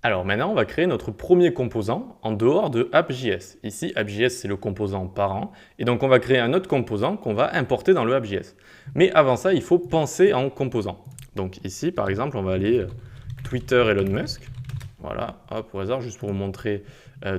Alors maintenant, on va créer notre premier composant en dehors de app.js. Ici, app.js, c'est le composant parent. Et donc, on va créer un autre composant qu'on va importer dans le app.js. Mais avant ça, il faut penser en composant. Donc ici, par exemple, on va aller Twitter Elon Musk. Voilà, hop, au hasard, juste pour vous montrer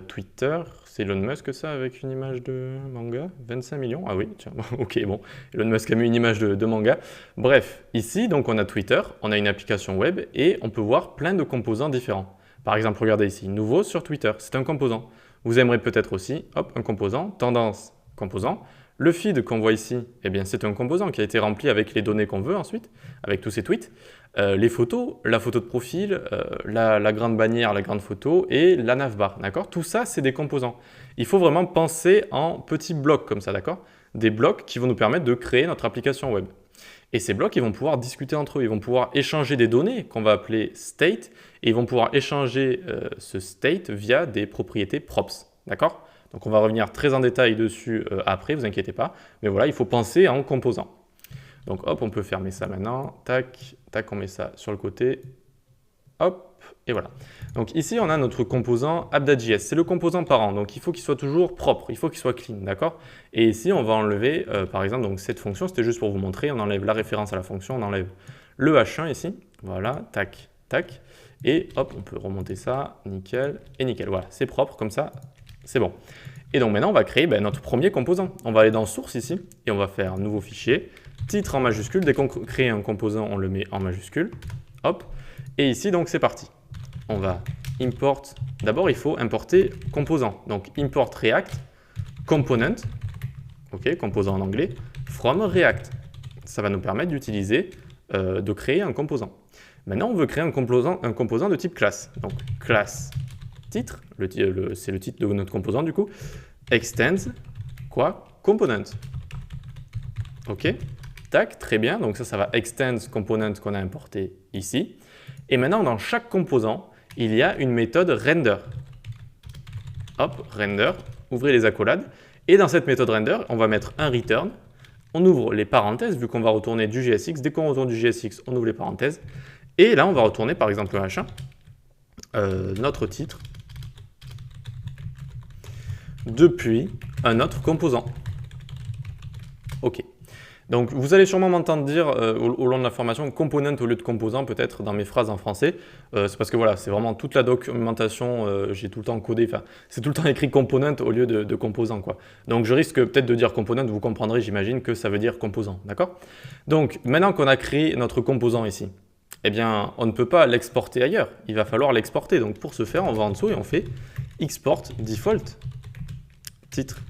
Twitter. C'est Elon Musk ça, avec une image de manga? 25 millions? Ah oui, tiens, ok, bon. Elon Musk a mis une image de manga. Bref, ici, donc on a Twitter, on a une application web et on peut voir plein de composants différents. Par exemple, regardez ici, nouveau sur Twitter, c'est un composant. Vous aimerez peut-être aussi, hop, un composant, tendance, composant. Le feed qu'on voit ici, eh bien, c'est un composant qui a été rempli avec les données qu'on veut ensuite, avec tous ces tweets. Les photos, la photo de profil, la grande bannière, la grande photo et la navbar, d'accord? Tout ça, c'est des composants. Il faut vraiment penser en petits blocs comme ça, d'accord? Des blocs qui vont nous permettre de créer notre application web. Et ces blocs, ils vont pouvoir discuter entre eux, ils vont pouvoir échanger des données qu'on va appeler state, et ils vont pouvoir échanger ce state via des propriétés props, d'accord? Donc on va revenir très en détail dessus après, vous inquiétez pas, mais voilà, il faut penser en composants. Donc hop, on peut fermer ça maintenant, tac, tac, on met ça sur le côté, hop, et voilà. Donc ici, on a notre composant app.js, c'est le composant parent, donc il faut qu'il soit toujours propre, il faut qu'il soit clean, d'accord? Et ici, on va enlever, par exemple, donc cette fonction, c'était juste pour vous montrer, on enlève la référence à la fonction, on enlève le H1 ici, voilà, tac, tac, et hop, on peut remonter ça, nickel, et nickel, voilà, c'est propre, comme ça, c'est bon. Et donc maintenant, on va créer notre premier composant. On va aller dans source ici, et on va faire nouveau fichier, titre en majuscule, dès qu'on crée un composant, on le met en majuscule, hop, et ici, donc c'est parti. On va import, d'abord il faut importer composant, donc import React component, ok, composant en anglais, from React. Ça va nous permettre d'utiliser, de créer un composant. Maintenant on veut créer un composant de type classe, donc classe titre, c'est le titre de notre composant du coup, extends, quoi, component. Ok, tac, très bien, donc ça va extends component qu'on a importé ici. Et maintenant dans chaque composant, il y a une méthode render. Hop, render, ouvrez les accolades. Et dans cette méthode render, on va mettre un return. On ouvre les parenthèses, vu qu'on va retourner du JSX. Dès qu'on retourne du JSX, on ouvre les parenthèses. Et là, on va retourner, par exemple, le H1, notre titre, depuis un autre composant. OK. Donc, vous allez sûrement m'entendre dire au long de la formation component au lieu de composant, peut-être dans mes phrases en français. C'est parce que voilà, c'est vraiment toute la documentation, j'ai tout le temps codé, enfin, c'est tout le temps écrit component au lieu de composant, quoi. Donc, je risque peut-être de dire component, vous comprendrez, j'imagine, que ça veut dire composant, d'accord? Donc, maintenant qu'on a créé notre composant ici, eh bien, on ne peut pas l'exporter ailleurs, il va falloir l'exporter. Donc, pour ce faire, on va en dessous et on fait export default titre.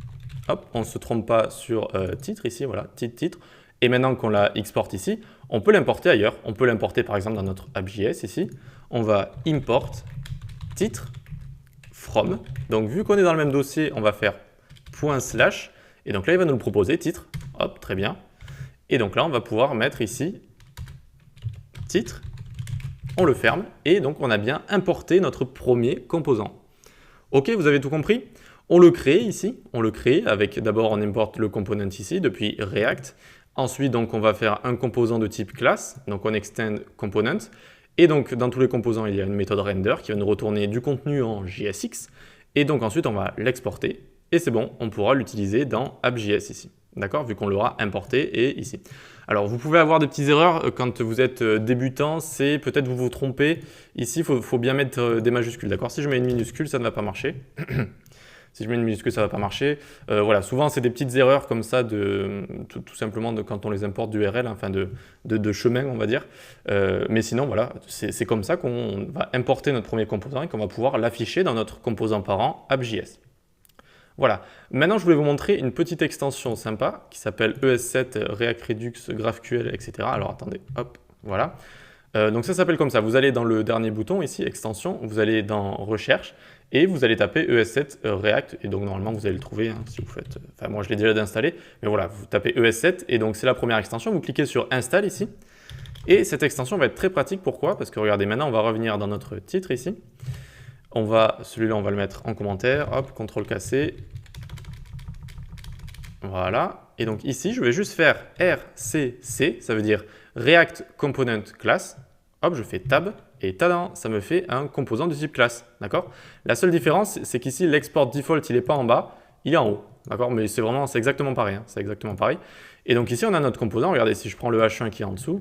Hop, on ne se trompe pas sur titre ici, voilà, titre. Et maintenant qu'on l'a export ici, on peut l'importer ailleurs. On peut l'importer par exemple dans notre app.js ici. On va import titre from. Donc vu qu'on est dans le même dossier, on va faire /. Et donc là, il va nous le proposer, titre. Hop, très bien. Et donc là, on va pouvoir mettre ici titre. On le ferme. Et donc, on a bien importé notre premier composant. OK, vous avez tout compris? On le crée ici, on le crée avec d'abord on importe le component ici depuis React. Ensuite donc on va faire un composant de type classe, donc on extend component. Et donc dans tous les composants il y a une méthode render qui va nous retourner du contenu en JSX. Et donc ensuite on va l'exporter et c'est bon, on pourra l'utiliser dans app.js ici. D'accord, vu qu'on l'aura importé et ici. Alors vous pouvez avoir des petites erreurs quand vous êtes débutant, c'est peut-être vous vous trompez. Ici il faut bien mettre des majuscules, d'accord? Si je mets une minuscule ça ne va pas marcher. Si je mets une minuscule, ça ne va pas marcher. Voilà, souvent, c'est des petites erreurs comme ça, tout simplement quand on les importe d'URL, enfin de chemin, on va dire. Mais sinon, voilà, c'est comme ça qu'on va importer notre premier composant et qu'on va pouvoir l'afficher dans notre composant parent app.js. Voilà. Maintenant, je voulais vous montrer une petite extension sympa qui s'appelle ES7 React Redux GraphQL, etc. Alors, attendez, hop, voilà. Donc ça s'appelle comme ça, vous allez dans le dernier bouton ici, extension, vous allez dans recherche et vous allez taper ES7 React et donc normalement vous allez le trouver hein, si vous faites, enfin moi je l'ai déjà installé, mais voilà, vous tapez ES7 et donc c'est la première extension, vous cliquez sur install ici et cette extension va être très pratique, pourquoi? Parce que regardez, maintenant on va revenir dans notre titre ici, celui-là on va le mettre en commentaire, hop, CTRL-C, voilà, et donc ici je vais juste faire RCC, ça veut dire React Component Class. Hop, je fais Tab et tadam, ça me fait un composant de type classe, d'accord? La seule différence, c'est qu'ici, l'export default, il n'est pas en bas, il est en haut, d'accord? Mais c'est exactement pareil, hein, c'est exactement pareil. Et donc ici, on a notre composant. Regardez, si je prends le H1 qui est en dessous,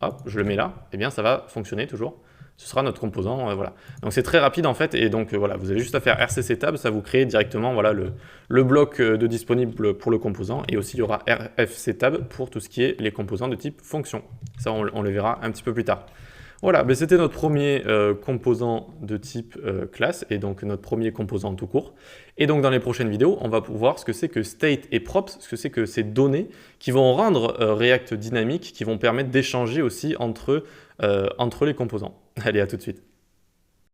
hop, je le mets là, eh bien ça va fonctionner toujours. Ce sera notre composant, voilà. Donc c'est très rapide en fait, et donc voilà, vous avez juste à faire RCC tab, ça vous crée directement voilà, le bloc de disponible pour le composant, et aussi il y aura RFC tab pour tout ce qui est les composants de type fonction. Ça, on le verra un petit peu plus tard. Voilà, ben c'était notre premier composant de type classe, et donc notre premier composant tout court. Et donc dans les prochaines vidéos, on va voir ce que c'est que state et props, ce que c'est que ces données qui vont rendre React dynamique, qui vont permettre d'échanger aussi entre les composants. Allez, à tout de suite.